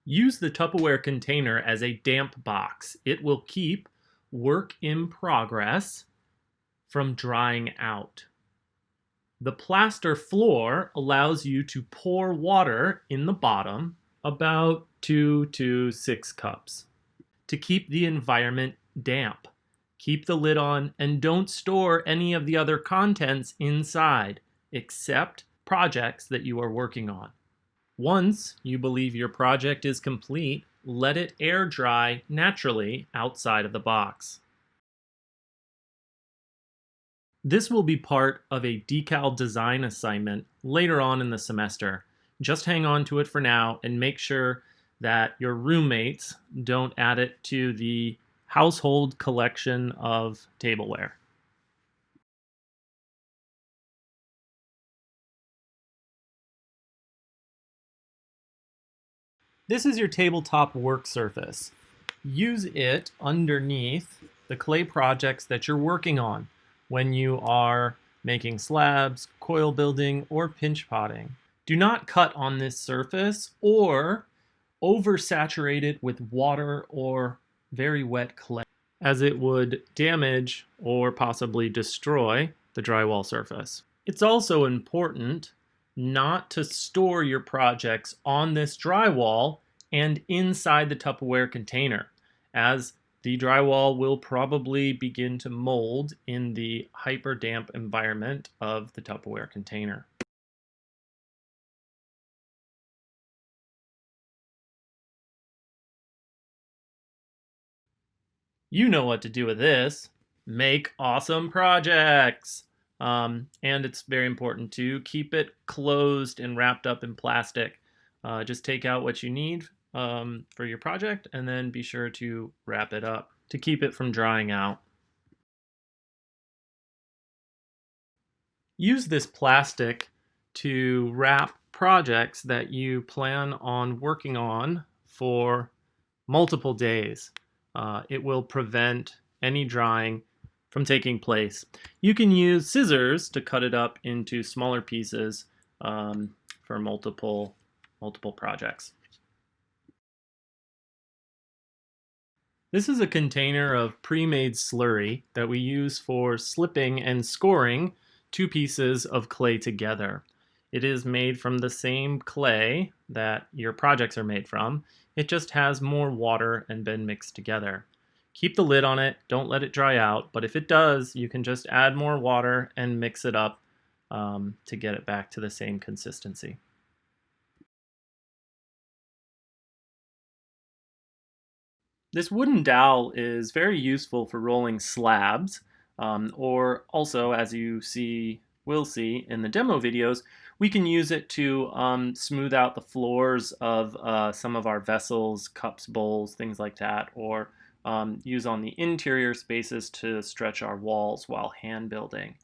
Use the Tupperware container as a damp box. It will keep work in progress from drying out. The plaster floor allows you to pour water in the bottom, about 2 to 6 cups, to keep the environment damp. Keep the lid on and don't store any of the other contents inside, except projects that you are working on. Once you believe your project is complete, let it air dry naturally outside of the box. This will be part of a decal design assignment later on in the semester. Just hang on to it for now and make sure that your roommates don't add it to the household collection of tableware. This is your tabletop work surface. Use it underneath the clay projects that you're working on when you are making slabs, coil building, or pinch potting. Do not cut on this surface or oversaturate it with water or very wet clay, as it would damage or possibly destroy the drywall surface. It's also important not to store your projects on this drywall and inside the Tupperware container, as the drywall will probably begin to mold in the hyper damp environment of the Tupperware container. You know what to do with this. Make awesome projects. And it's very important to keep it closed and wrapped up in plastic. Just take out what you need for your project and then be sure to wrap it up to keep it from drying out. Use this plastic to wrap projects that you plan on working on for multiple days. It will prevent any drying from taking place. You can use scissors to cut it up into smaller pieces for multiple projects. This is a container of pre-made slurry that we use for slipping and scoring two pieces of clay together. It is made from the same clay that your projects are made from. It just has more water and been mixed together. Keep the lid on it, don't let it dry out, but if it does, you can just add more water and mix it up to get it back to the same consistency. This wooden dowel is very useful for rolling slabs, or also, as you will see in the demo videos, we can use it to smooth out the floors of some of our vessels, cups, bowls, things like that, or use on the interior spaces to stretch our walls while hand building.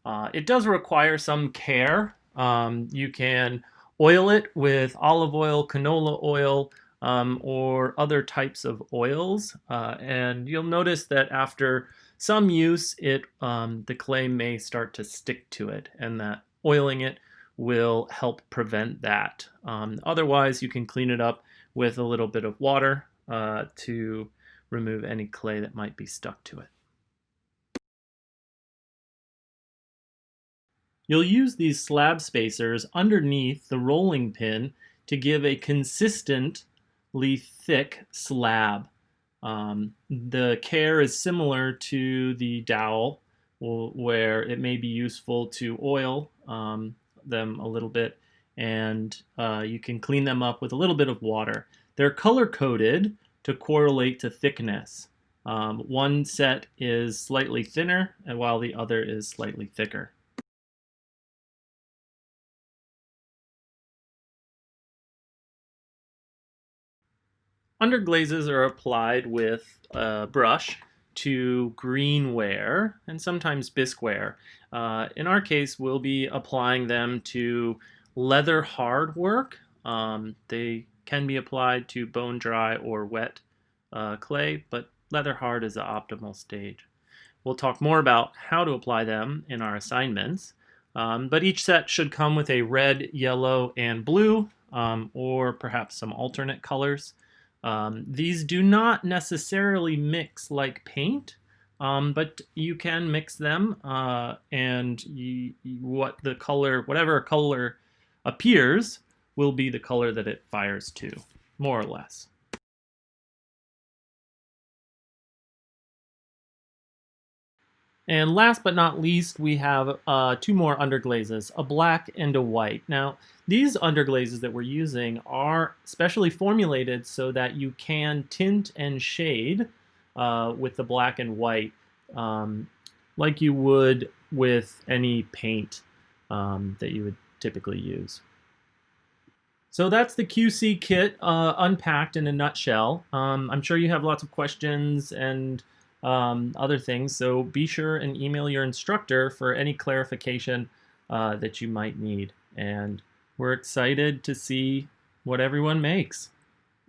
It does require some care. You can oil it with olive oil, canola oil, or other types of oils. And you'll notice that after some use, the clay may start to stick to it, and that oiling it will help prevent that. Otherwise, you can clean it up with a little bit of water to remove any clay that might be stuck to it. You'll use these slab spacers underneath the rolling pin to give a consistently thick slab. The care is similar to the dowel, where it may be useful to oil them a little bit, and you can clean them up with a little bit of water. They're color-coded to correlate to thickness. One set is slightly thinner, and while the other is slightly thicker. Underglazes are applied with a brush to greenware and sometimes bisqueware. In our case, we'll be applying them to leather hard work. They can be applied to bone dry or wet clay, but leather hard is the optimal stage. We'll talk more about how to apply them in our assignments, but each set should come with a red, yellow, and blue or perhaps some alternate colors. These do not necessarily mix like paint, but you can mix them, and whatever color appears will be the color that it fires to, more or less. And last but not least, we have two more underglazes, a black and a white. Now, these underglazes that we're using are specially formulated so that you can tint and shade with the black and white like you would with any paint that you would typically use. So that's the QC kit unpacked in a nutshell. I'm sure you have lots of questions and other things, so be sure and email your instructor for any clarification that you might need. And we're excited to see what everyone makes.